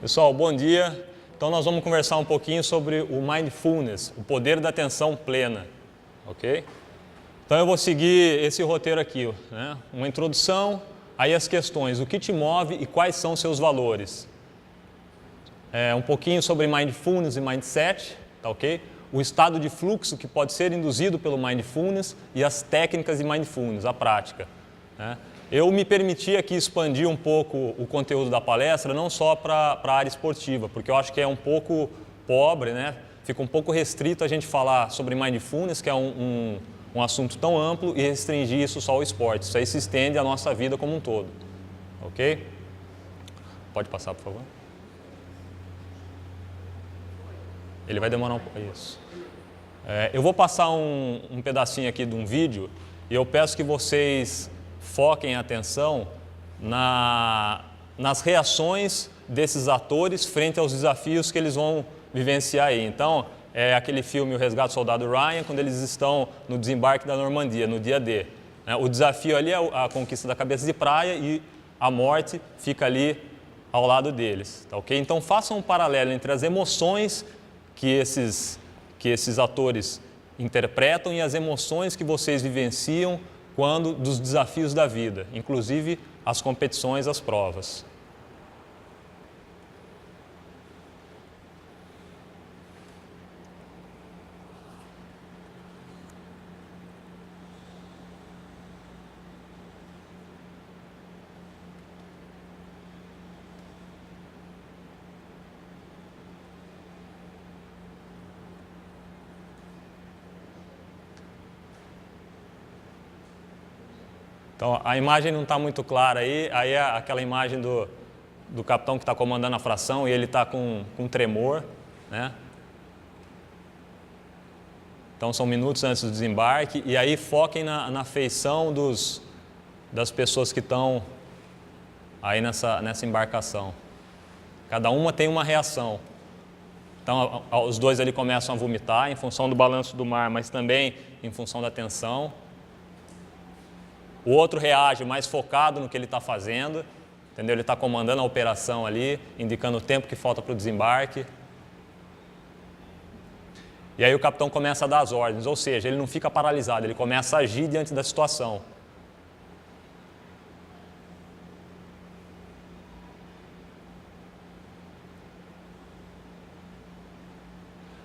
Pessoal, bom dia. Então nós vamos conversar um pouquinho sobre o Mindfulness, o poder da atenção plena, ok? Então eu vou seguir esse roteiro aqui, né? Uma introdução, aí as questões, o que te move e quais são seus valores. Um pouquinho sobre Mindfulness e Mindset, tá ok? O estado de fluxo que pode ser induzido pelo Mindfulness e as técnicas de Mindfulness, a prática, né? Eu me permiti aqui expandir um pouco o conteúdo da palestra, não só para a área esportiva, porque eu acho que é um pouco pobre, né? Fica um pouco restrito a gente falar sobre Mindfulness, que é um assunto tão amplo, e restringir isso só ao esporte. Isso aí se estende à nossa vida como um todo. Ok? Pode passar, por favor. Ele vai demorar um pouco. Isso. Eu vou passar um pedacinho aqui de um vídeo e eu peço que vocês foquem a atenção nas reações desses atores frente aos desafios que eles vão vivenciar aí. Então, é aquele filme O Resgate do Soldado Ryan, quando eles estão no desembarque da Normandia, no dia D. O desafio ali é a conquista da cabeça de praia e a morte fica ali ao lado deles. Tá, okay? Então, façam um paralelo entre as emoções que esses atores interpretam e as emoções que vocês vivenciam dos desafios da vida, inclusive as competições, as provas. Então, a imagem não está muito clara aí é aquela imagem do capitão que está comandando a fração e ele está com tremor, né? Então, são minutos antes do desembarque, e aí foquem na feição das pessoas que estão aí nessa embarcação. Cada uma tem uma reação. Então, os dois ali começam a vomitar em função do balanço do mar, mas também em função da tensão. O outro reage mais focado no que ele está fazendo, entendeu? Ele está comandando a operação ali, indicando o tempo que falta para o desembarque. E aí o capitão começa a dar as ordens, ou seja, ele não fica paralisado, ele começa a agir diante da situação.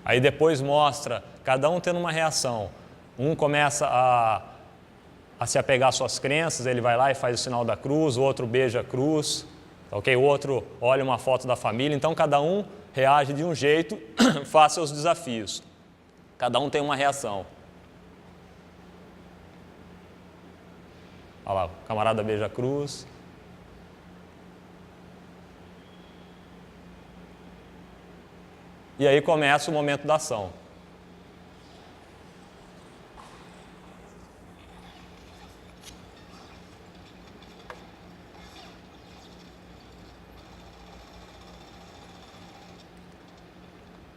Aí depois mostra cada um tendo uma reação. Um começa a se apegar às suas crenças, ele vai lá e faz o sinal da cruz, o outro beija a cruz, ok? O outro olha uma foto da família, então cada um reage de um jeito face aos desafios. Cada um tem uma reação. Olha lá, o camarada beija a cruz. E aí começa o momento da ação.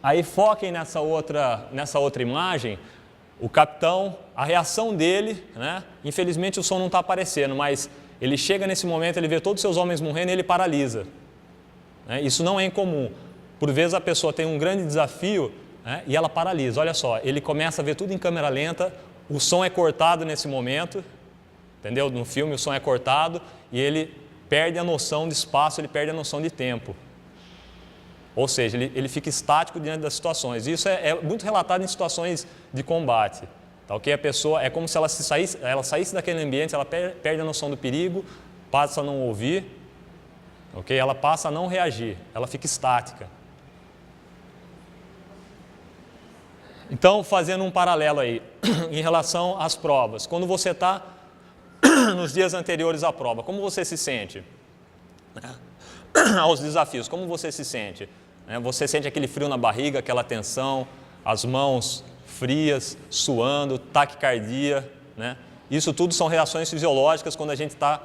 Aí foquem nessa outra imagem, o capitão, a reação dele, né? Infelizmente o som não está aparecendo, mas ele chega nesse momento, ele vê todos os seus homens morrendo e ele paralisa, né? Isso não é incomum. Por vezes a pessoa tem um grande desafio, né? E ela paralisa. Olha só, ele começa a ver tudo em câmera lenta, o som é cortado nesse momento, entendeu? No filme o som é cortado e ele perde a noção de espaço, ele perde a noção de tempo. Ou seja, ele fica estático diante das situações. Isso é muito relatado em situações de combate. Tá, okay? A pessoa é como se ela saísse daquele ambiente, ela perde a noção do perigo, passa a não ouvir, okay? Ela passa a não reagir, ela fica estática. Então, fazendo um paralelo aí, em relação às provas. Quando você está nos dias anteriores à prova, como você se sente? Aos desafios, como você se sente? Você sente aquele frio na barriga, aquela tensão, as mãos frias, suando, taquicardia, né? Isso tudo são reações fisiológicas quando a gente está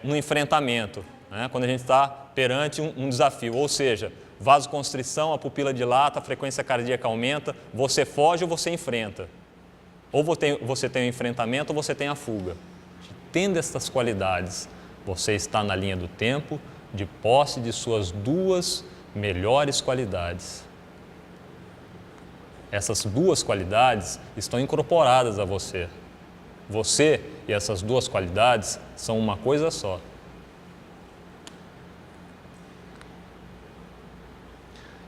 no enfrentamento, né? Quando a gente está perante um desafio, ou seja, vasoconstrição, a pupila dilata, a frequência cardíaca aumenta, você foge ou você enfrenta. Ou você tem o enfrentamento ou você tem a fuga. Tendo essas qualidades, você está na linha do tempo, de posse de suas duas melhores qualidades. Essas duas qualidades estão incorporadas a você. Você e essas duas qualidades são uma coisa só.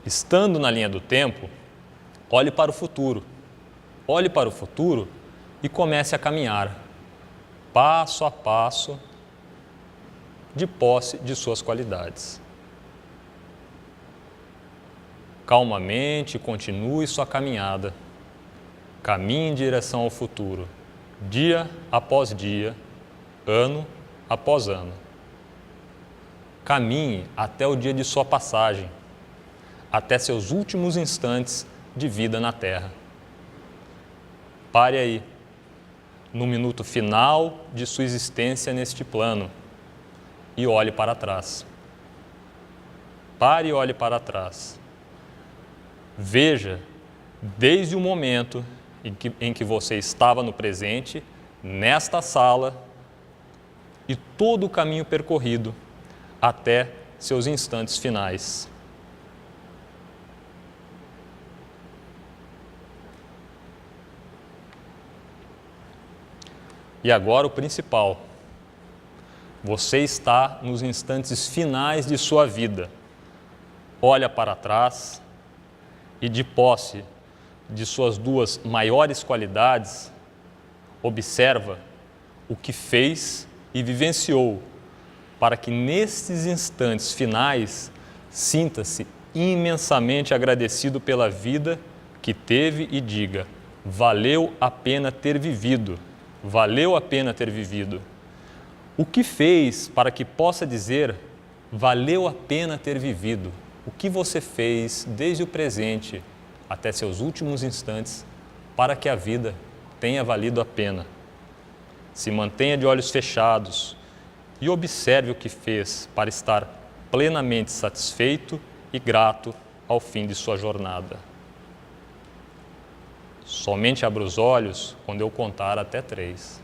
Estando na linha do tempo, olhe para o futuro. Olhe para o futuro e comece a caminhar, passo a passo, de posse de suas qualidades. Calmamente continue sua caminhada. Caminhe em direção ao futuro, dia após dia, ano após ano. Caminhe até o dia de sua passagem, até seus últimos instantes de vida na Terra. Pare aí, no minuto final de sua existência neste plano, e olhe para trás. Pare e olhe para trás. Veja, desde o momento em que você estava no presente, nesta sala, e todo o caminho percorrido até seus instantes finais. E agora o principal. Você está nos instantes finais de sua vida. Olha para trás e, de posse de suas duas maiores qualidades, observa o que fez e vivenciou, para que nesses instantes finais sinta-se imensamente agradecido pela vida que teve e diga: valeu a pena ter vivido, valeu a pena ter vivido. O que fez para que possa dizer: valeu a pena ter vivido? O que você fez desde o presente até seus últimos instantes para que a vida tenha valido a pena? Se mantenha de olhos fechados e observe o que fez para estar plenamente satisfeito e grato ao fim de sua jornada. Somente abra os olhos quando eu contar até 3.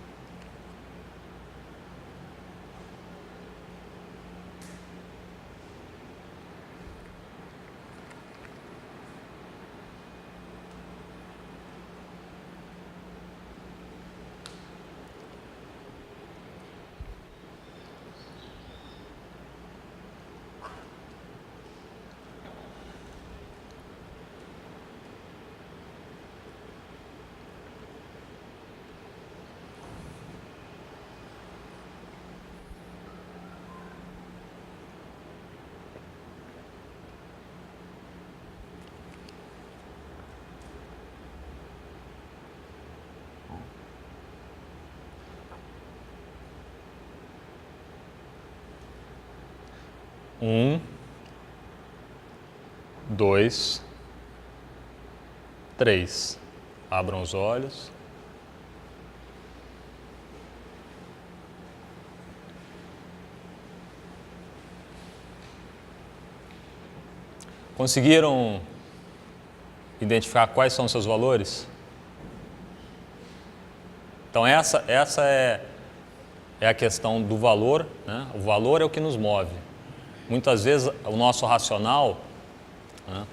Um, 2, 3. Abram os olhos. Conseguiram identificar quais são os seus valores? Então essa é a questão do valor, né? O valor é o que nos move. Muitas vezes o nosso racional, né,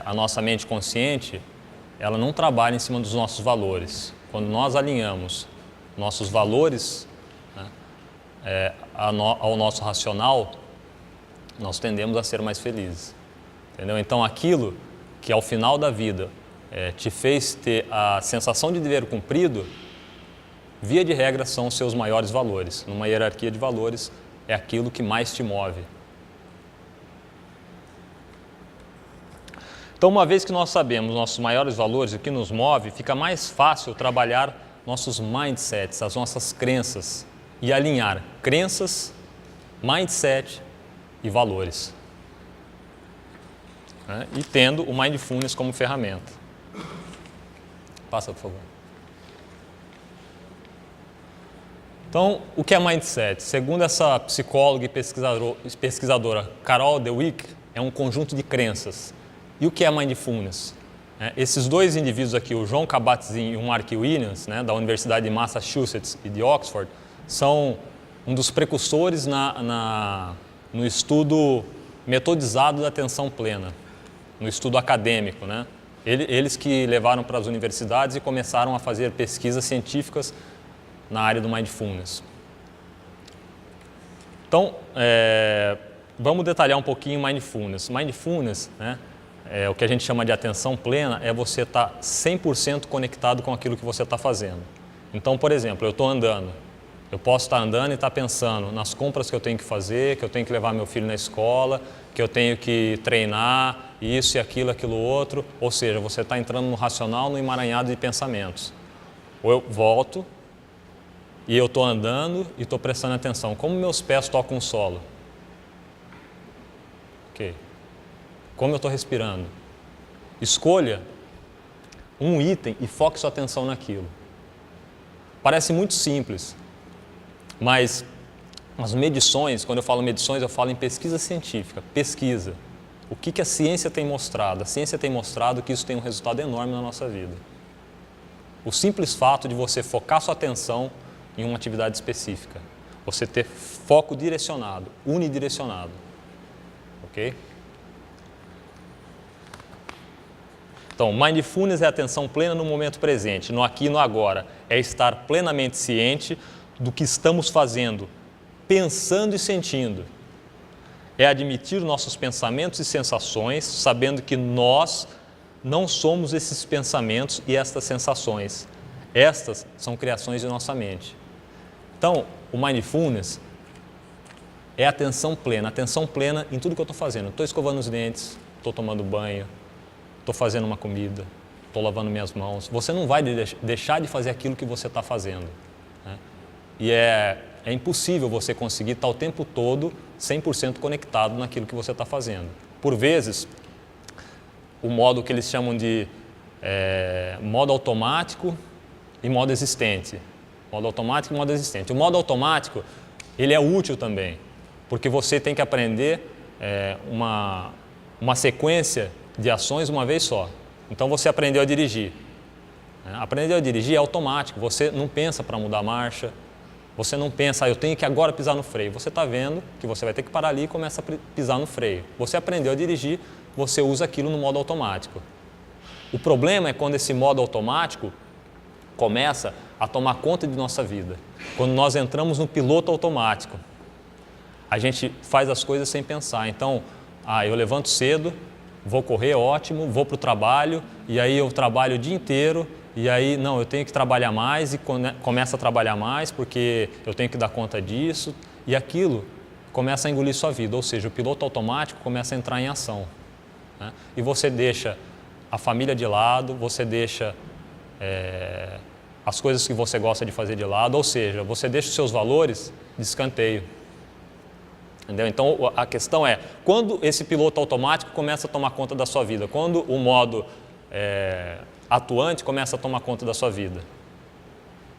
a nossa mente consciente, ela não trabalha em cima dos nossos valores. Quando nós alinhamos nossos valores, né, ao nosso racional, nós tendemos a ser mais felizes. Entendeu? Então aquilo que ao final da vida te fez ter a sensação de dever cumprido, via de regra são os seus maiores valores. Numa hierarquia de valores, é aquilo que mais te move. Então, uma vez que nós sabemos nossos maiores valores, o que nos move, fica mais fácil trabalhar nossos mindsets, as nossas crenças, e alinhar crenças, mindset e valores. Né? E tendo o Mindfulness como ferramenta. Passa, por favor. Então, o que é mindset? Segundo essa psicóloga e pesquisadora Carol Dweck, é um conjunto de crenças. E o que é mindfulness? Esses dois indivíduos aqui, o John Kabat-Zinn e o Mark Williams, né, da Universidade de Massachusetts e de Oxford, são um dos precursores na no estudo metodizado da atenção plena, no estudo acadêmico, né? Eles que levaram para as universidades e começaram a fazer pesquisas científicas na área do Mindfulness. Então, vamos detalhar um pouquinho Mindfulness. Mindfulness, né, o que a gente chama de atenção plena, é você estar 100% conectado com aquilo que você está fazendo. Então, por exemplo, eu estou andando. Eu posso estar andando e estar pensando nas compras que eu tenho que fazer, que eu tenho que levar meu filho na escola, que eu tenho que treinar, isso e aquilo outro. Ou seja, você está entrando no racional, no emaranhado de pensamentos. Ou eu volto e eu estou andando e estou prestando atenção. Como meus pés tocam o solo? Ok. Como eu estou respirando? Escolha um item e foque sua atenção naquilo. Parece muito simples, mas as medições, quando eu falo medições, eu falo em pesquisa científica. Pesquisa. O que a ciência tem mostrado? A ciência tem mostrado que isso tem um resultado enorme na nossa vida. O simples fato de você focar sua atenção em uma atividade específica. Você ter foco direcionado, unidirecionado. Ok? Então, Mindfulness é atenção plena no momento presente, no aqui e no agora. É estar plenamente ciente do que estamos fazendo, pensando e sentindo. É admitir nossos pensamentos e sensações, sabendo que nós não somos esses pensamentos e estas sensações. Estas são criações de nossa mente. Então, o Mindfulness é atenção plena em tudo que eu estou fazendo. Estou escovando os dentes, estou tomando banho, estou fazendo uma comida, estou lavando minhas mãos. Você não vai deixar de fazer aquilo que você está fazendo, né? E é impossível você conseguir estar o tempo todo 100% conectado naquilo que você está fazendo. Por vezes, o modo que eles chamam de modo automático e modo existente. Modo automático e modo existente. O modo automático, ele é útil também, porque você tem que aprender uma sequência de ações uma vez só. Então você aprendeu a dirigir. Aprender a dirigir é automático, você não pensa para mudar a marcha, você não pensa, eu tenho que agora pisar no freio. Você está vendo que você vai ter que parar ali e começa a pisar no freio. Você aprendeu a dirigir, você usa aquilo no modo automático. O problema é quando esse modo automático começa a tomar conta de nossa vida. Quando nós entramos no piloto automático, a gente faz as coisas sem pensar. Então, eu levanto cedo, vou correr, ótimo, vou para o trabalho, e aí eu trabalho o dia inteiro, e aí, não, eu tenho que trabalhar mais, e começa a trabalhar mais, porque eu tenho que dar conta disso, e aquilo começa a engolir sua vida, ou seja, o piloto automático começa a entrar em ação, né? E você deixa a família de lado, você deixa as coisas que você gosta de fazer de lado, ou seja, você deixa os seus valores de escanteio. Entendeu? Então, a questão é, quando esse piloto automático começa a tomar conta da sua vida, quando o modo atuante começa a tomar conta da sua vida,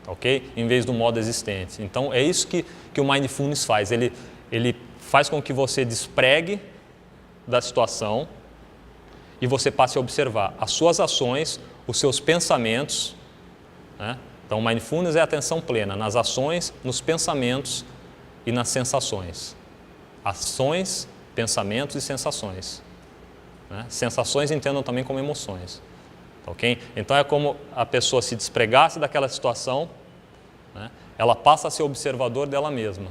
ok? Em vez do modo existente. Então, é isso que o Mindfulness faz. Ele faz com que você despregue da situação e você passe a observar as suas ações, os seus pensamentos, né? Então, Mindfulness é atenção plena nas ações, nos pensamentos e nas sensações. Ações, pensamentos e sensações, né? Sensações entendam também como emoções. Okay? Então é como a pessoa se despregasse daquela situação, né? Ela passa a ser observador dela mesma.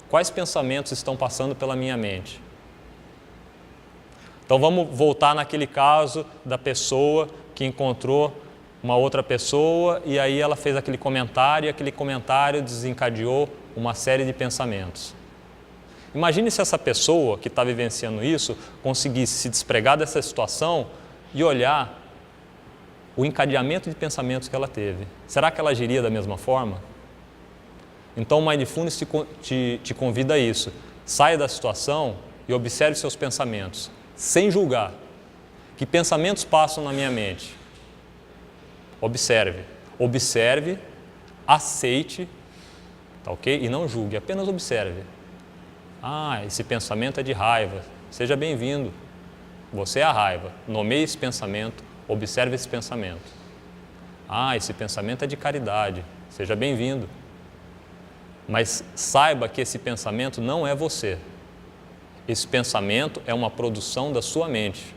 Quais pensamentos estão passando pela minha mente? Então vamos voltar naquele caso da pessoa que encontrou uma outra pessoa e aí ela fez aquele comentário e aquele comentário desencadeou uma série de pensamentos. Imagine se essa pessoa que está vivenciando isso conseguisse se despregar dessa situação e olhar o encadeamento de pensamentos que ela teve. Será que ela agiria da mesma forma? Então o Mindfulness te convida a isso. Saia da situação e observe seus pensamentos, sem julgar. Que pensamentos passam na minha mente? Observe. Observe, aceite, tá ok? E não julgue, apenas observe. Esse pensamento é de raiva. Seja bem-vindo. Você é a raiva. Nomeie esse pensamento, observe esse pensamento. Esse pensamento é de caridade. Seja bem-vindo. Mas saiba que esse pensamento não é você. esse pensamento é uma produção da sua mente.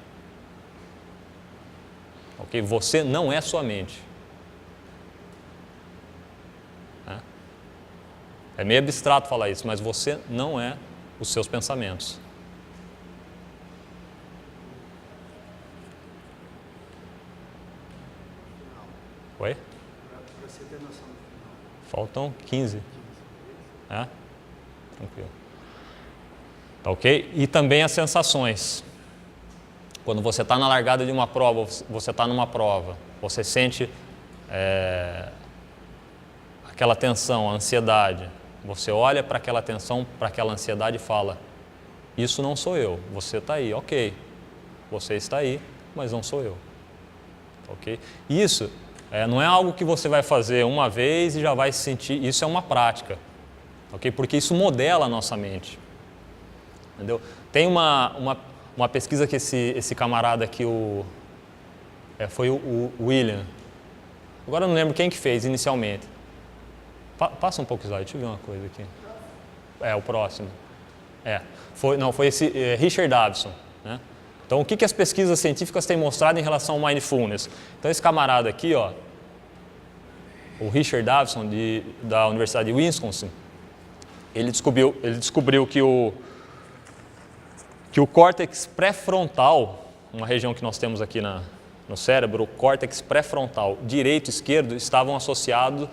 Ok? Você não é sua mente. É meio abstrato falar isso, mas você não é os seus pensamentos. Oi? Para você ter noção do final. Faltam 15. É? Tranquilo. Tá ok? E também as sensações. Quando você está na largada de uma prova, você está numa prova, você sente aquela tensão, a ansiedade. Você olha para aquela tensão, para aquela ansiedade e fala: isso não sou eu, você está aí, ok. Você está aí, mas não sou eu. Ok? Isso não é algo que você vai fazer uma vez e já vai se sentir, isso é uma prática. Ok? Porque isso modela a nossa mente. Entendeu? Tem uma pesquisa que esse camarada aqui, foi o William. Agora eu não lembro quem que fez inicialmente. Passa um pouco o slide, deixa eu ver uma coisa aqui. O próximo. Foi esse Richard Davidson. Né? Então, o que as pesquisas científicas têm mostrado em relação ao mindfulness? Então, esse camarada aqui, ó, o Richard Davidson, da Universidade de Wisconsin, ele descobriu que o córtex pré-frontal, uma região que nós temos aqui no cérebro, o córtex pré-frontal direito e esquerdo estavam associados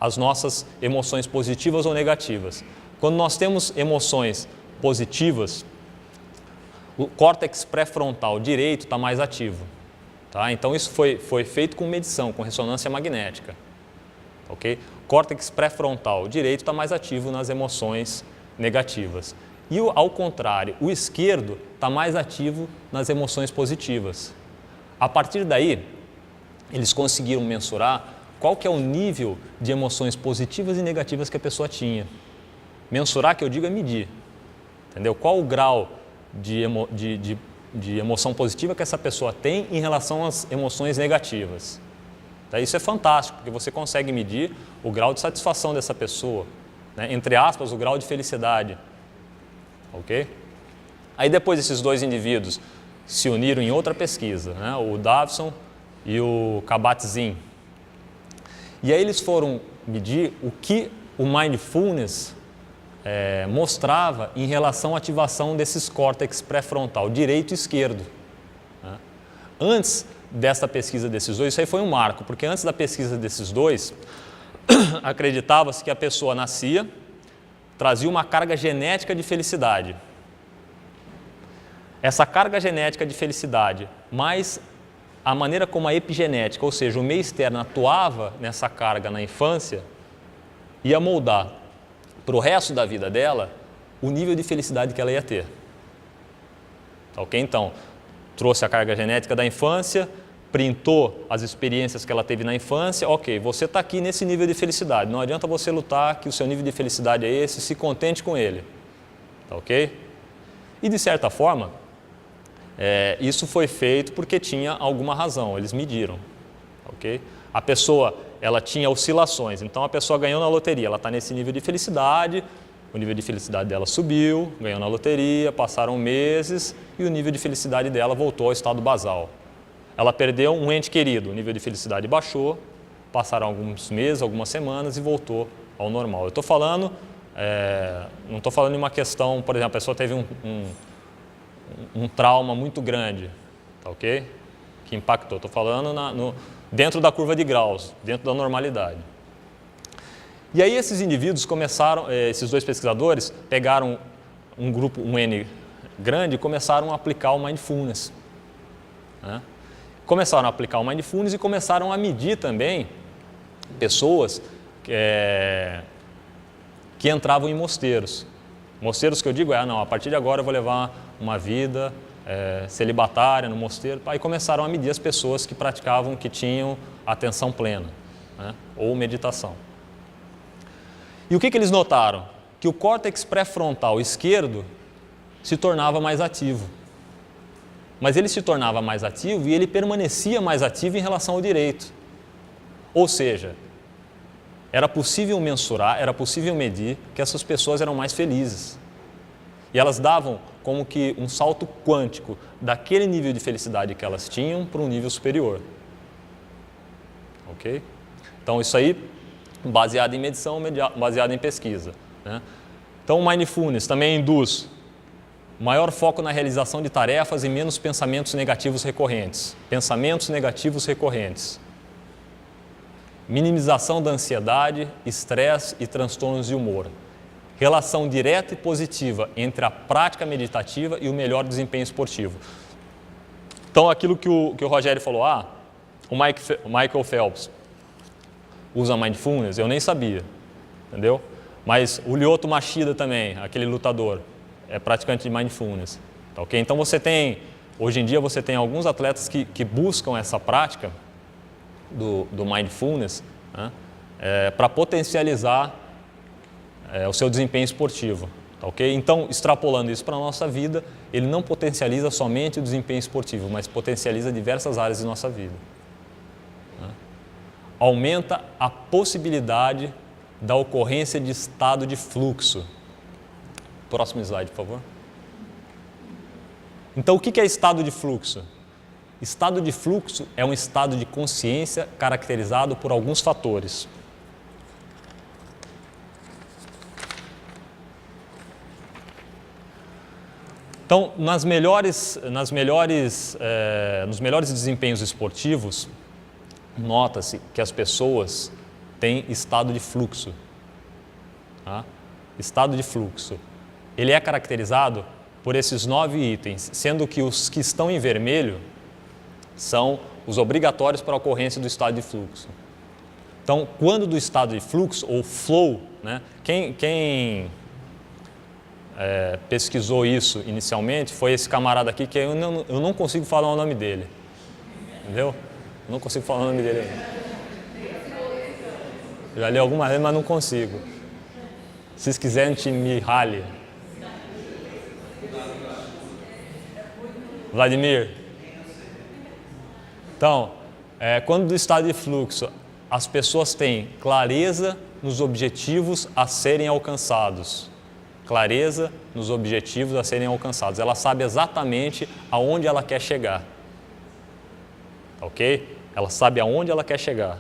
às nossas emoções positivas ou negativas. Quando nós temos emoções positivas, o córtex pré-frontal direito está mais ativo. Tá? Então isso foi feito com medição, com ressonância magnética. Okay? Córtex pré-frontal direito está mais ativo nas emoções negativas. E ao contrário, o esquerdo está mais ativo nas emoções positivas. A partir daí, eles conseguiram mensurar qual que é o nível de emoções positivas e negativas que a pessoa tinha. Mensurar, que eu digo, é medir. Entendeu? Qual o grau de emoção positiva que essa pessoa tem em relação às emoções negativas. Tá? Isso é fantástico, porque você consegue medir o grau de satisfação dessa pessoa, né? Entre aspas, o grau de felicidade. Ok? Aí depois esses dois indivíduos se uniram em outra pesquisa, né? O Davidson e o Kabat-Zinn. E aí eles foram medir o que o mindfulness mostrava em relação à ativação desses córtex pré-frontal, direito e esquerdo. Né? Antes dessa pesquisa desses dois, isso aí foi um marco, porque antes da pesquisa desses dois, acreditava-se que a pessoa nascia, trazia uma carga genética de felicidade. Essa carga genética de felicidade, mais a maneira como a epigenética, ou seja, o meio externo atuava nessa carga na infância, ia moldar para o resto da vida dela o nível de felicidade que ela ia ter. Ok? Então, trouxe a carga genética da infância, printou as experiências que ela teve na infância, ok, você está aqui nesse nível de felicidade, não adianta você lutar que o seu nível de felicidade é esse, se contente com ele. Tá ok? E de certa forma, isso foi feito porque tinha alguma razão, eles mediram. Ok? A pessoa, ela tinha oscilações, então a pessoa ganhou na loteria, ela está nesse nível de felicidade, o nível de felicidade dela subiu, ganhou na loteria, passaram meses e o nível de felicidade dela voltou ao estado basal. Ela perdeu um ente querido, o nível de felicidade baixou, passaram alguns meses, algumas semanas e voltou ao normal. Eu estou falando, não estou falando de uma questão, por exemplo, a pessoa teve um trauma muito grande, tá ok? Que impactou. Estou falando dentro da curva de graus, dentro da normalidade. E aí esses indivíduos começaram, esses dois pesquisadores, pegaram um grupo, um N grande, e começaram a aplicar o mindfulness. Né? Começaram a aplicar o mindfulness e começaram a medir também pessoas que entravam em mosteiros. Mosteiros que eu digo a partir de agora eu vou levar uma vida celibatária no mosteiro. Aí começaram a medir as pessoas que praticavam, que tinham atenção plena, né? Ou meditação. E o que eles notaram? Que o córtex pré-frontal esquerdo se tornava mais ativo. Mas ele se tornava mais ativo e ele permanecia mais ativo em relação ao direito. Ou seja, era possível mensurar, era possível medir que essas pessoas eram mais felizes. E elas davam como que um salto quântico daquele nível de felicidade que elas tinham para um nível superior. Ok? Então, isso aí, baseado em medição, baseado em pesquisa, né? Então, o Mindfulness também induz maior foco na realização de tarefas e menos pensamentos negativos recorrentes. Pensamentos negativos recorrentes. Minimização da ansiedade, estresse e transtornos de humor. Relação direta e positiva entre a prática meditativa e o melhor desempenho esportivo. Então, aquilo que o Rogério falou, o Michael Phelps usa Mindfulness, eu nem sabia, entendeu? Mas o Lyoto Machida também, aquele lutador, é praticante de Mindfulness. Tá, okay? Então, hoje em dia, você tem alguns atletas que buscam essa prática do Mindfulness, né, para potencializar o seu desempenho esportivo. Tá, okay? Então, extrapolando isso para a nossa vida, ele não potencializa somente o desempenho esportivo, mas potencializa diversas áreas de nossa vida. Né? Aumenta a possibilidade da ocorrência de estado de fluxo. Próximo slide, por favor. Então, o que é estado de fluxo? Estado de fluxo é um estado de consciência caracterizado por alguns fatores. Então, nos melhores desempenhos esportivos, nota-se que as pessoas têm estado de fluxo. Tá? Estado de fluxo. Ele é caracterizado por esses 9 itens, sendo que os que estão em vermelho são os obrigatórios para a ocorrência do estado de fluxo. Então, quando do estado de fluxo, ou flow, né, quem pesquisou isso inicialmente foi esse camarada aqui, que eu não consigo falar o nome dele. Entendeu? Eu não consigo falar o nome dele. Já li algumas vezes, mas não consigo. Se vocês quiserem, me rale. Vladimir. Então, quando do estado de fluxo, as pessoas têm clareza nos objetivos a serem alcançados. Clareza nos objetivos a serem alcançados. Ela sabe exatamente aonde ela quer chegar. Ok? Ela sabe aonde ela quer chegar.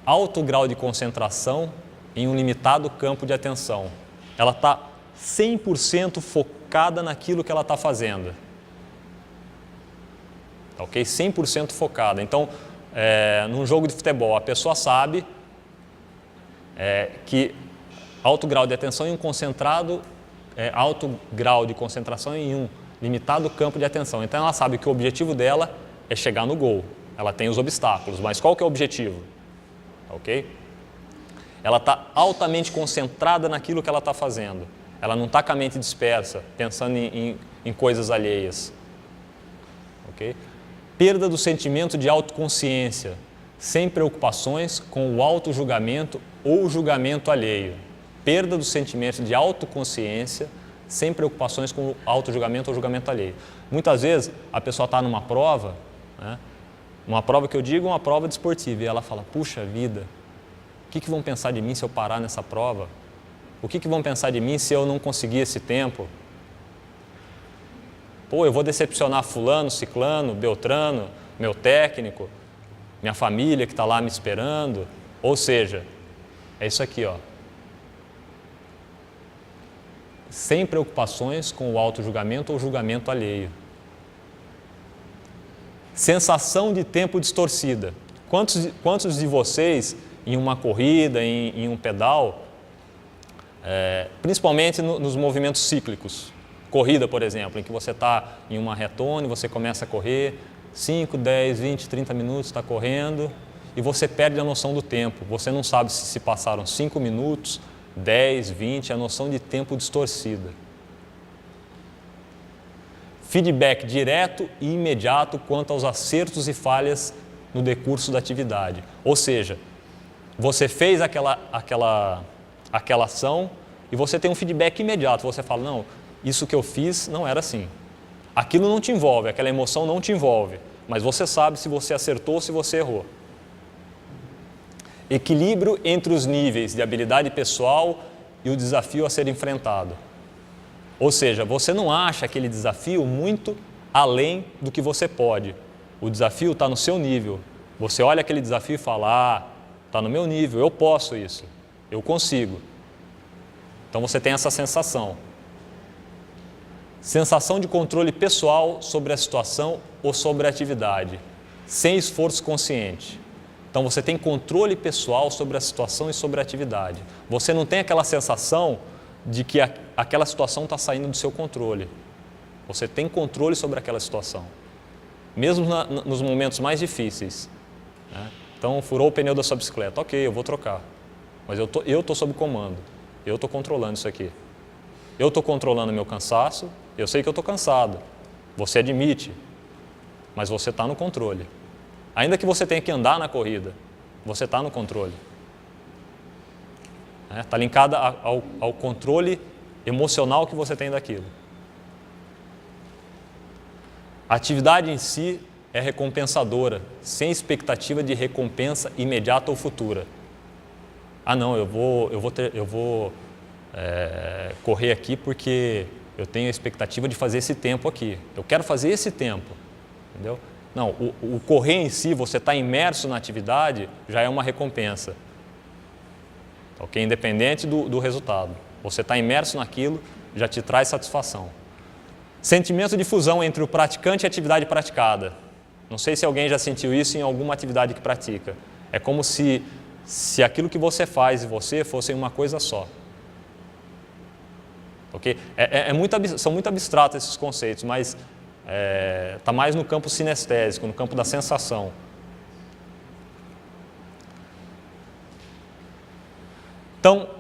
Alto grau de concentração em um limitado campo de atenção. Ela está 100% focada naquilo que ela está fazendo. Ok? 100% focada. Então, num jogo de futebol, a pessoa sabe que alto grau de atenção em um concentrado, alto grau de concentração em um limitado campo de atenção. Então, ela sabe que o objetivo dela é chegar no gol. Ela tem os obstáculos, mas qual que é o objetivo? Ok? Ela está altamente concentrada naquilo que ela está fazendo. Ela não está com a mente dispersa, pensando em coisas alheias. Ok? Perda do sentimento de autoconsciência, sem preocupações com o auto-julgamento ou julgamento alheio. Perda do sentimento de autoconsciência, sem preocupações com o auto-julgamento ou julgamento alheio. Muitas vezes, a pessoa está numa prova, né, uma prova que eu digo, uma prova desportiva, e ela fala, puxa vida, o que vão pensar de mim se eu parar nessa prova? O que vão pensar de mim se eu não conseguir esse tempo? Pô, eu vou decepcionar fulano, ciclano, beltrano, meu técnico, minha família que está lá me esperando. Ou seja, é isso aqui, ó. Sem preocupações com o auto-julgamento ou julgamento alheio. Sensação de tempo distorcida. Quantos de vocês, em uma corrida, em um pedal, principalmente nos movimentos cíclicos, corrida, por exemplo, em que você está em uma retone, você começa a correr, 5, 10, 20, 30 minutos, está correndo, e você perde a noção do tempo. Você não sabe se passaram 5 minutos, 10, 20, a noção de tempo distorcida. Feedback direto e imediato quanto aos acertos e falhas no decurso da atividade. Ou seja, você fez aquela ação e você tem um feedback imediato. Você fala, não, isso que eu fiz não era assim. Aquilo não te envolve, aquela emoção não te envolve, mas você sabe se você acertou ou se você errou. Equilíbrio entre os níveis de habilidade pessoal e o desafio a ser enfrentado. Ou seja, você não acha aquele desafio muito além do que você pode. O desafio está no seu nível. Você olha aquele desafio e fala, está no meu nível, eu posso isso, eu consigo. Então você tem essa sensação. Sensação de controle pessoal sobre a situação ou sobre a atividade, sem esforço consciente. Então você tem controle pessoal sobre a situação e sobre a atividade. Você não tem aquela sensação de que aquela situação está saindo do seu controle. Você tem controle sobre aquela situação, mesmo nos momentos mais difíceis, né? Então, furou o pneu da sua bicicleta, ok, eu vou trocar, mas eu estou sob comando, eu estou controlando isso aqui. Eu estou controlando meu cansaço, eu sei que eu estou cansado, você admite, mas você está no controle. Ainda que você tenha que andar na corrida, você está no controle. Está linkada ao controle emocional que você tem daquilo. A atividade em si é recompensadora, sem expectativa de recompensa imediata ou futura. Não, eu vou correr aqui porque eu tenho a expectativa de fazer esse tempo aqui. Eu quero fazer esse tempo, entendeu? Não, o correr em si, você está imerso na atividade, já é uma recompensa. Ok? Independente do resultado. Você está imerso naquilo, já te traz satisfação. Sentimento de fusão entre o praticante e a atividade praticada. Não sei se alguém já sentiu isso em alguma atividade que pratica. É como se aquilo que você faz e você fossem uma coisa só. Ok? São muito abstratos esses conceitos, mas está mais no campo sinestésico, no campo da sensação. Então,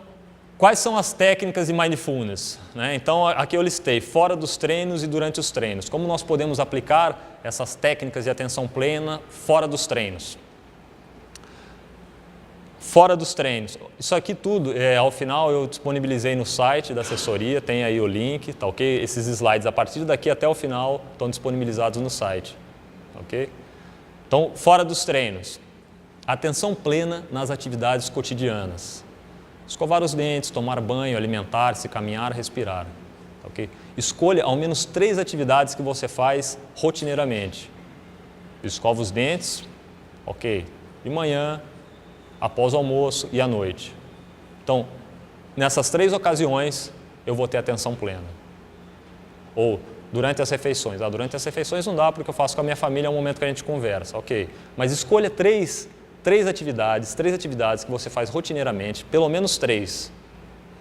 quais são as técnicas de mindfulness? Então, aqui eu listei fora dos treinos e durante os treinos. Como nós podemos aplicar essas técnicas de atenção plena fora dos treinos? Fora dos treinos. Isso aqui tudo, ao final eu disponibilizei no site da assessoria, tem aí o link, tá ok? Esses slides a partir daqui até o final estão disponibilizados no site, ok? Então, fora dos treinos. Atenção plena nas atividades cotidianas. Escovar os dentes, tomar banho, alimentar-se, caminhar, respirar. Okay? Escolha ao menos 3 atividades que você faz rotineiramente. Escova os dentes, ok, de manhã, após o almoço e à noite. Então, nessas 3 ocasiões, eu vou ter atenção plena. Ou durante as refeições. Durante as refeições não dá porque eu faço com a minha família, é um momento que a gente conversa, ok. Mas escolha 3 atividades que você faz rotineiramente, pelo menos 3,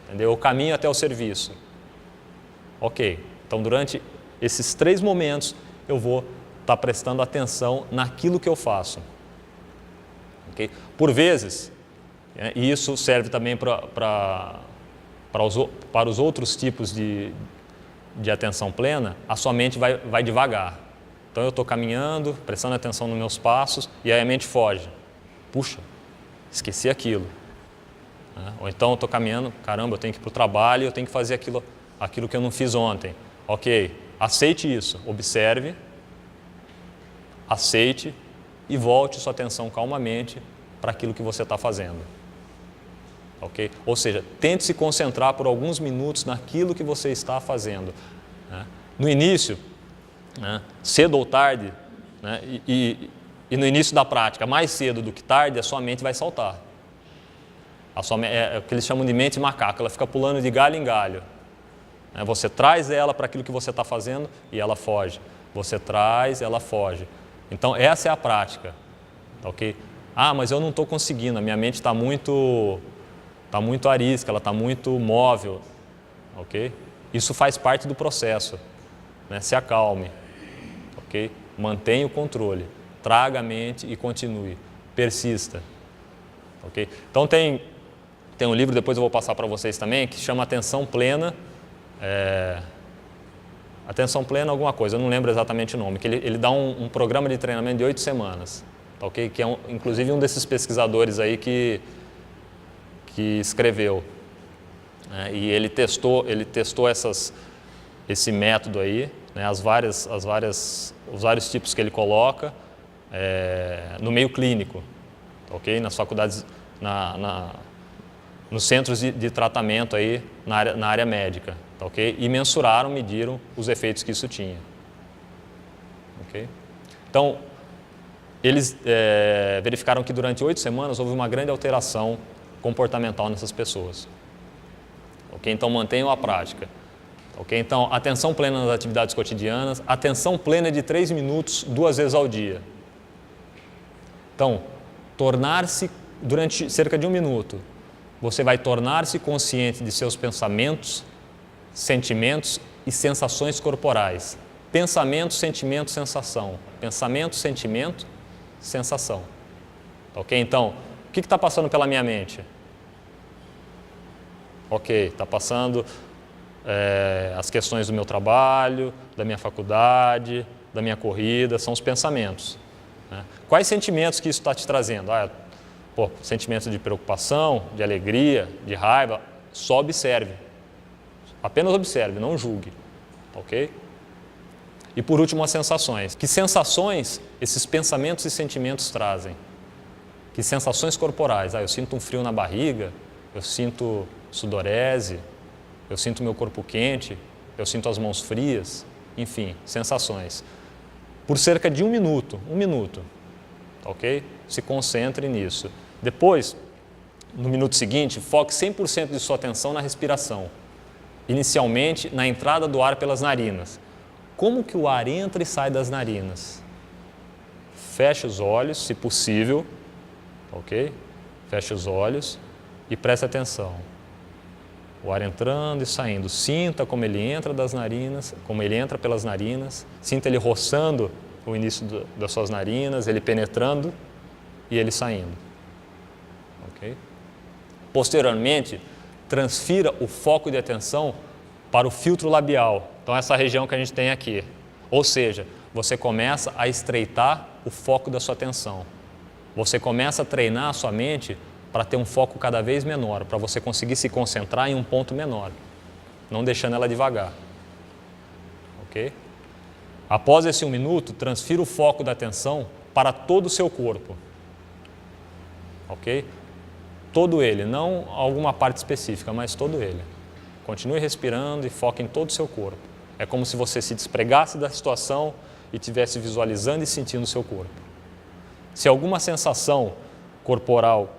entendeu? O caminho até o serviço. Ok, então durante esses 3 momentos eu vou estar prestando atenção naquilo que eu faço. Okay? Por vezes, e isso serve também para os outros tipos de atenção plena, a sua mente vai devagar. Então eu estou caminhando, prestando atenção nos meus passos e aí a mente foge. Puxa, esqueci aquilo. Ou então eu estou caminhando, caramba, eu tenho que ir para o trabalho, eu tenho que fazer aquilo que eu não fiz ontem. Ok, aceite isso, observe, aceite e volte sua atenção calmamente para aquilo que você está fazendo. Ok? Ou seja, tente se concentrar por alguns minutos naquilo que você está fazendo. No início, cedo ou tarde, e no início da prática, mais cedo do que tarde, a sua mente vai saltar. É o que eles chamam de mente macaco, ela fica pulando de galho em galho. Você traz ela para aquilo que você está fazendo e ela foge. Você traz, ela foge. Então, essa é a prática. Ok? Mas eu não estou conseguindo, a minha mente está muito arisca, ela está muito móvel. Ok? Isso faz parte do processo. Se acalme. Ok? Mantenha o controle. Traga a mente e continue. Persista. Okay? Então tem um livro, depois eu vou passar para vocês também, que chama Atenção Plena. Atenção Plena alguma coisa, eu não lembro exatamente o nome. Que ele dá um programa de treinamento de 8 semanas. Okay? Que é inclusive um desses pesquisadores aí que escreveu. E ele testou esse método aí, os vários tipos que ele coloca, no meio clínico, ok? Nas faculdades, nos centros de tratamento aí, na área médica. tá ok? E mensuraram, mediram os efeitos que isso tinha. Ok? Então, eles verificaram que durante 8 semanas houve uma grande alteração comportamental nessas pessoas. Ok? Então, mantenham a prática. Ok? Então, atenção plena nas atividades cotidianas, atenção plena de 3 minutos 2 vezes ao dia. Então, tornar-se, durante cerca de 1 minuto, você vai tornar-se consciente de seus pensamentos, sentimentos e sensações corporais. Pensamento, sentimento, sensação. Pensamento, sentimento, sensação. Ok? Então, o que está passando pela minha mente? Ok, está passando as questões do meu trabalho, da minha faculdade, da minha corrida, são os pensamentos. Né? Quais sentimentos que isso está te trazendo? Sentimentos de preocupação, de alegria, de raiva, só observe. Apenas observe, não julgue. Ok? E por último, as sensações. Que sensações esses pensamentos e sentimentos trazem? Que sensações corporais? Eu sinto um frio na barriga, eu sinto sudorese, eu sinto meu corpo quente, eu sinto as mãos frias, enfim, sensações. Por cerca de 1 minuto, ok? Se concentre nisso. Depois, no minuto seguinte, foque 100% de sua atenção na respiração. Inicialmente, na entrada do ar pelas narinas. Como que o ar entra e sai das narinas? Feche os olhos, se possível, ok? Feche os olhos e preste atenção. O ar entrando e saindo. Sinta como ele entra das narinas, como ele entra pelas narinas. Sinta ele roçando o início das suas narinas, ele penetrando e ele saindo. Ok? Posteriormente, transfira o foco de atenção para o filtro labial. Então, essa região que a gente tem aqui. Ou seja, você começa a estreitar o foco da sua atenção. Você começa a treinar a sua mente para ter um foco cada vez menor, para você conseguir se concentrar em um ponto menor, não deixando ela devagar. Ok? Após esse 1 minuto, transfira o foco da atenção para todo o seu corpo. Ok? Todo ele, não alguma parte específica, mas todo ele. Continue respirando e foque em todo o seu corpo. É como se você se despregasse da situação e estivesse visualizando e sentindo o seu corpo. Se alguma sensação corporal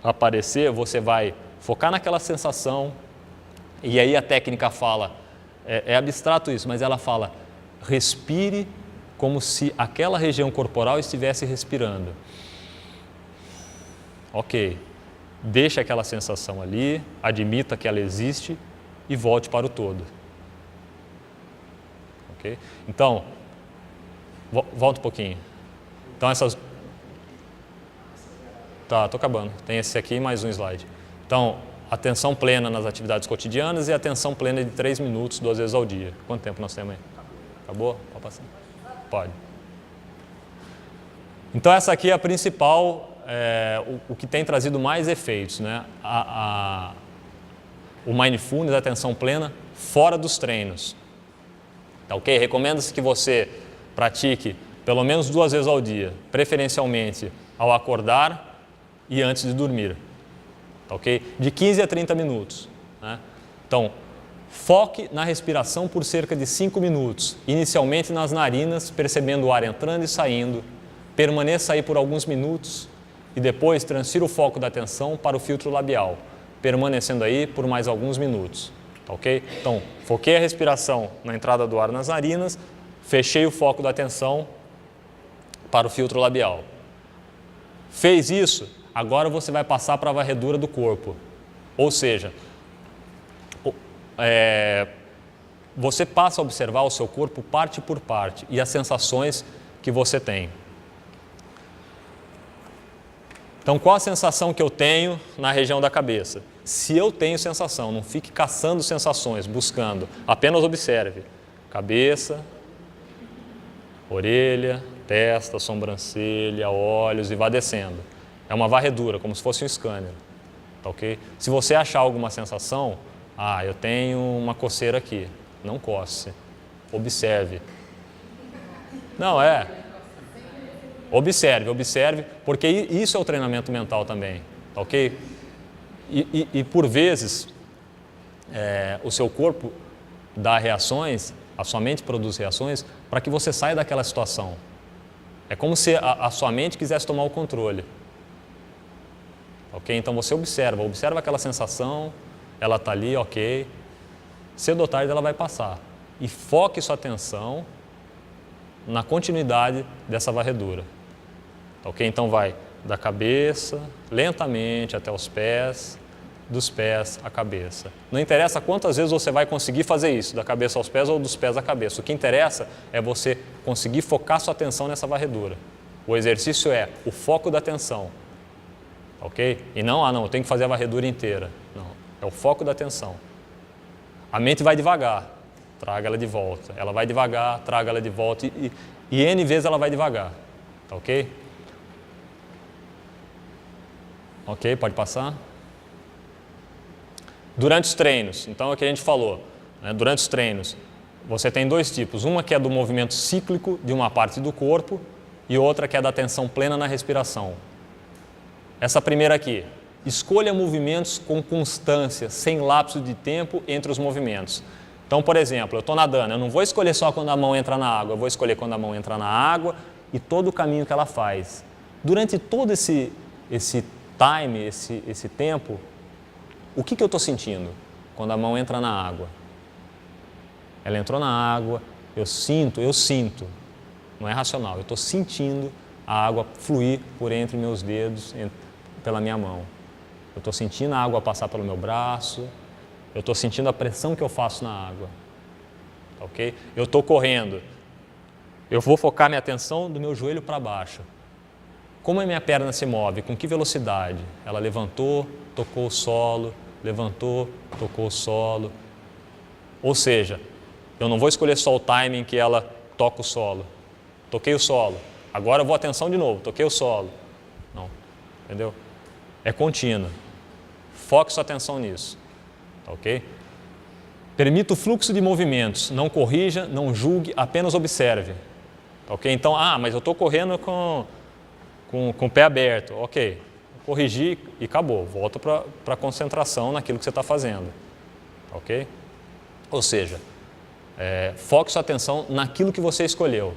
aparecer, você vai focar naquela sensação e aí a técnica fala, é abstrato isso, mas ela fala, respire como se aquela região corporal estivesse respirando. Ok, deixe aquela sensação ali, admita que ela existe e volte para o todo. Ok? Então, volta um pouquinho. Então essas... Tá, tô acabando. Tem esse aqui e mais um slide. Então, atenção plena nas atividades cotidianas e atenção plena de 3 minutos, 2 vezes ao dia. Quanto tempo nós temos aí? Acabou? Pode passar? Pode. Então, essa aqui é a principal, o que tem trazido mais efeitos, né? O Mindfulness, a atenção plena, fora dos treinos. Tá ok? Recomenda-se que você pratique pelo menos 2 vezes ao dia, preferencialmente ao acordar e antes de dormir, tá ok? De 15 a 30 minutos. Né? Então, foque na respiração por cerca de 5 minutos, inicialmente nas narinas, percebendo o ar entrando e saindo, permaneça aí por alguns minutos e depois transfira o foco da atenção para o filtro labial, permanecendo aí por mais alguns minutos, tá ok? Então, foquei a respiração na entrada do ar nas narinas, fechei o foco da atenção para o filtro labial. Fez isso? Agora você vai passar para a varredura do corpo. Ou seja, você passa a observar o seu corpo parte por parte e as sensações que você tem. Então, qual a sensação que eu tenho na região da cabeça? Se eu tenho sensação, não fique caçando sensações, buscando. Apenas observe. Cabeça, orelha, testa, sobrancelha, olhos e vá descendo. É uma varredura, como se fosse um scanner. Tá ok? Se você achar alguma sensação, eu tenho uma coceira aqui. Não coce. Observe. Não, Observe, porque isso é o treinamento mental também. Tá ok? E por vezes, o seu corpo dá reações, a sua mente produz reações para que você saia daquela situação. É como se a sua mente quisesse tomar o controle. Ok? Então você observa aquela sensação, ela está ali, ok. Cedo ou tarde ela vai passar. E foque sua atenção na continuidade dessa varredura. Ok? Então vai da cabeça, lentamente até os pés, dos pés à cabeça. Não interessa quantas vezes você vai conseguir fazer isso, da cabeça aos pés ou dos pés à cabeça. O que interessa é você conseguir focar sua atenção nessa varredura. O exercício é o foco da atenção. Ok? E não, eu tenho que fazer a varredura inteira. Não, é o foco da atenção. A mente vai devagar, traga ela de volta. Ela vai devagar, traga ela de volta e N vezes ela vai devagar. Tá ok? Ok, pode passar. Durante os treinos, então é o que a gente falou, né? Durante os treinos, você tem dois tipos. Uma que é do movimento cíclico de uma parte do corpo e outra que é da atenção plena na respiração. Essa primeira aqui, escolha movimentos com constância, sem lapso de tempo entre os movimentos. Então, por exemplo, eu estou nadando, eu não vou escolher só quando a mão entra na água, eu vou escolher quando a mão entra na água e todo o caminho que ela faz. Durante todo esse time, esse tempo, o que eu estou sentindo quando a mão entra na água? Ela entrou na água, eu sinto, não é racional, eu estou sentindo a água fluir por entre meus dedos, pela minha mão. Eu estou sentindo a água passar pelo meu braço, eu estou sentindo a pressão que eu faço na água. Ok? Eu estou correndo, eu vou focar minha atenção do meu joelho para baixo. Como a minha perna se move? Com que velocidade? Ela levantou, tocou o solo, levantou, tocou o solo. Ou seja, eu não vou escolher só o timing que ela toca o solo. Toquei o solo, agora eu vou atenção de novo, toquei o solo. Não, entendeu? É contínuo. Foque sua atenção nisso. Tá ok? Permita o fluxo de movimentos, não corrija, não julgue, apenas observe. Tá ok? Então, mas eu estou correndo com o pé aberto. Ok, corrigi e acabou. Volta para a concentração naquilo que você está fazendo. Tá ok? Ou seja, foque sua atenção naquilo que você escolheu.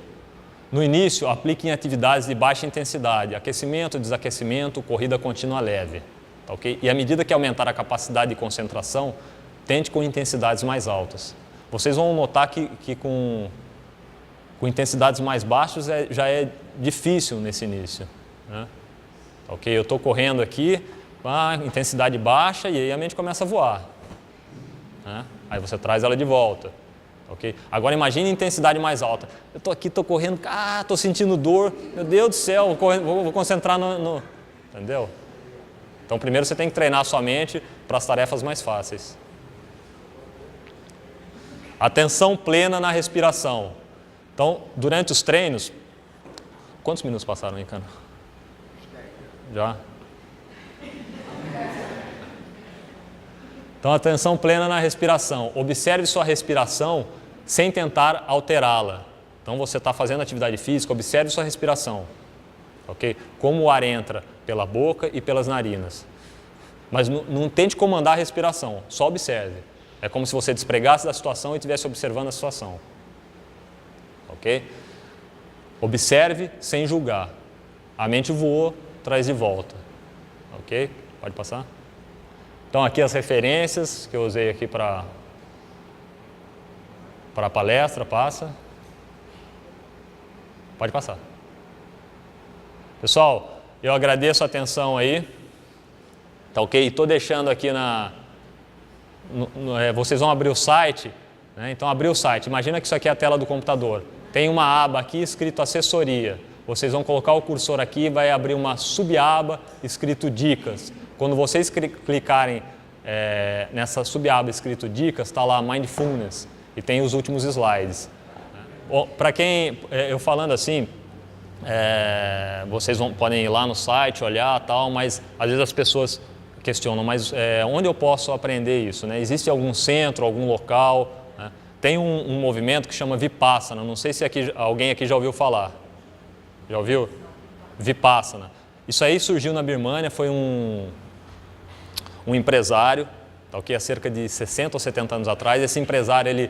No início, aplique em atividades de baixa intensidade, aquecimento, desaquecimento, corrida contínua leve. Tá ok? E à medida que aumentar a capacidade de concentração, tente com intensidades mais altas. Vocês vão notar que com intensidades mais baixas já é difícil nesse início. Né? Ok, eu estou correndo aqui, intensidade baixa, e aí a mente começa a voar. Né? Aí você traz ela de volta. Okay? Agora imagine intensidade mais alta. Eu estou aqui, estou correndo, estou sentindo dor, meu Deus do céu, vou concentrar no... Entendeu? Então primeiro você tem que treinar a sua mente para as tarefas mais fáceis. Atenção plena na respiração. Então, durante os treinos... Quantos minutos passaram aí, cara? Já? Então, atenção plena na respiração. Observe sua respiração sem tentar alterá-la. Então, você está fazendo atividade física, observe sua respiração. Ok? Como o ar entra pela boca e pelas narinas. Mas não tente comandar a respiração, só observe. É como se você despregasse da situação e estivesse observando a situação. Ok? Observe sem julgar. A mente voou, traz de volta. Ok? Pode passar? Então, aqui as referências que eu usei aqui para a palestra, passa. Pode passar. Pessoal, eu agradeço a atenção aí. Tá ok? Estou deixando aqui vocês vão abrir o site, né? Então, abrir o site. Imagina que isso aqui é a tela do computador. Tem uma aba aqui escrito assessoria. Vocês vão colocar o cursor aqui e vai abrir uma subaba escrito dicas. Quando vocês clicarem nessa subaba escrito dicas, está lá Mindfulness e tem os últimos slides. Para quem, eu falando assim, vocês podem ir lá no site, olhar tal, mas às vezes as pessoas questionam, mas onde eu posso aprender isso? Né? Existe algum centro, algum local? Né? Tem um movimento que chama Vipassana, não sei se alguém aqui já ouviu falar. Já ouviu? Vipassana. Isso aí surgiu na Birmânia, foi um empresário, tá ok? Há cerca de 60 ou 70 anos atrás, esse empresário,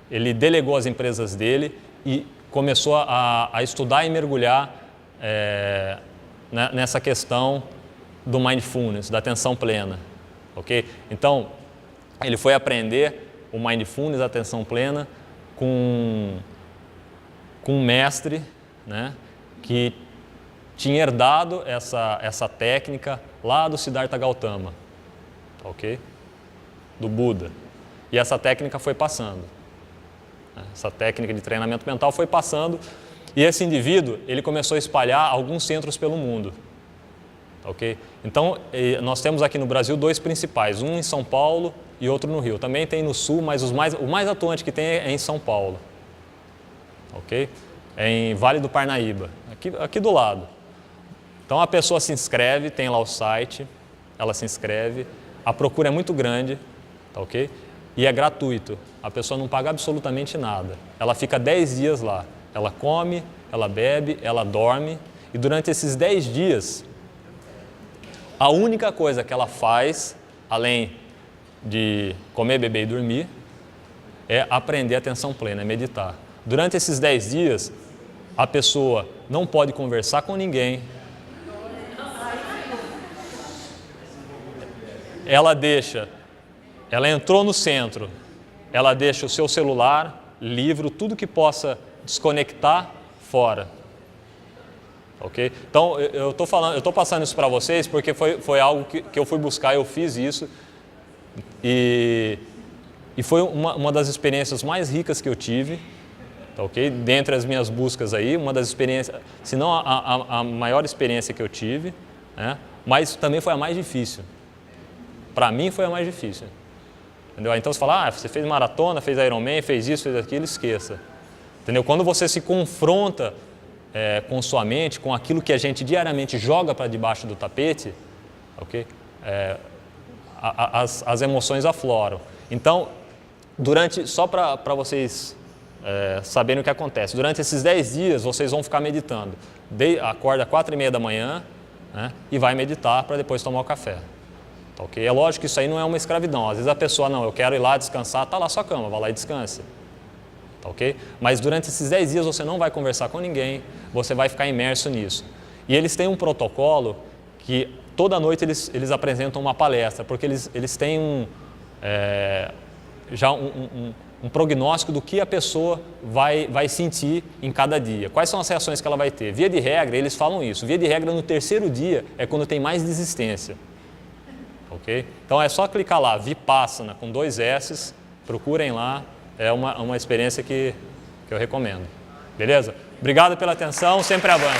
ele delegou as empresas dele e começou a estudar e mergulhar nessa questão do mindfulness, da atenção plena, ok? Então, ele foi aprender o mindfulness, a atenção plena, com um mestre, né, que tinha herdado essa técnica lá do Siddhartha Gautama, ok? Do Buda. E essa técnica foi passando. Essa técnica de treinamento mental foi passando e esse indivíduo, ele começou a espalhar alguns centros pelo mundo, ok? Então, nós temos aqui no Brasil 2 principais, um em São Paulo e outro no Rio. Também tem no Sul, mas o mais atuante que tem é em São Paulo, ok? É em Vale do Parnaíba, aqui do lado. Então a pessoa se inscreve, tem lá o site, ela se inscreve, a procura é muito grande, tá ok? E é gratuito, a pessoa não paga absolutamente nada. Ela fica 10 dias lá, ela come, ela bebe, ela dorme e durante esses 10 dias, a única coisa que ela faz, além de comer, beber e dormir, é aprender a atenção plena, é meditar. Durante esses 10 dias, a pessoa não pode conversar com ninguém. Ela entrou no centro, ela deixa o seu celular, livro, tudo que possa desconectar fora. Ok? Então, eu estou passando isso para vocês porque foi algo que eu fui buscar, eu fiz isso e foi uma das experiências mais ricas que eu tive. Ok? Dentre as minhas buscas aí, uma das experiências, se não a maior experiência que eu tive, né? Mas também foi a mais difícil. Para mim foi a mais difícil. Entendeu? Então você fala, você fez maratona, fez Ironman, fez isso, fez aquilo, esqueça. Entendeu? Quando você se confronta com sua mente, com aquilo que a gente diariamente joga para debaixo do tapete, ok? As emoções afloram. Então, só para vocês saberem o que acontece, durante esses 10 dias vocês vão ficar meditando. Acorda às 4h30 da manhã, né, e vai meditar para depois tomar o café. Tá, okay? É lógico que isso aí não é uma escravidão. Às vezes a pessoa, não, eu quero ir lá descansar, está lá a sua cama, vai lá e descanse. Tá, okay? Mas durante esses 10 dias você não vai conversar com ninguém, você vai ficar imerso nisso. E eles têm um protocolo que toda noite eles apresentam uma palestra, porque eles têm já um prognóstico do que a pessoa vai sentir em cada dia. Quais são as reações que ela vai ter? Via de regra, eles falam isso. Via de regra, no 3º dia é quando tem mais desistência. Okay? Então é só clicar lá, Vipassana, com 2 S's, procurem lá, é uma experiência que eu recomendo. Beleza? Obrigado pela atenção, sempre avante.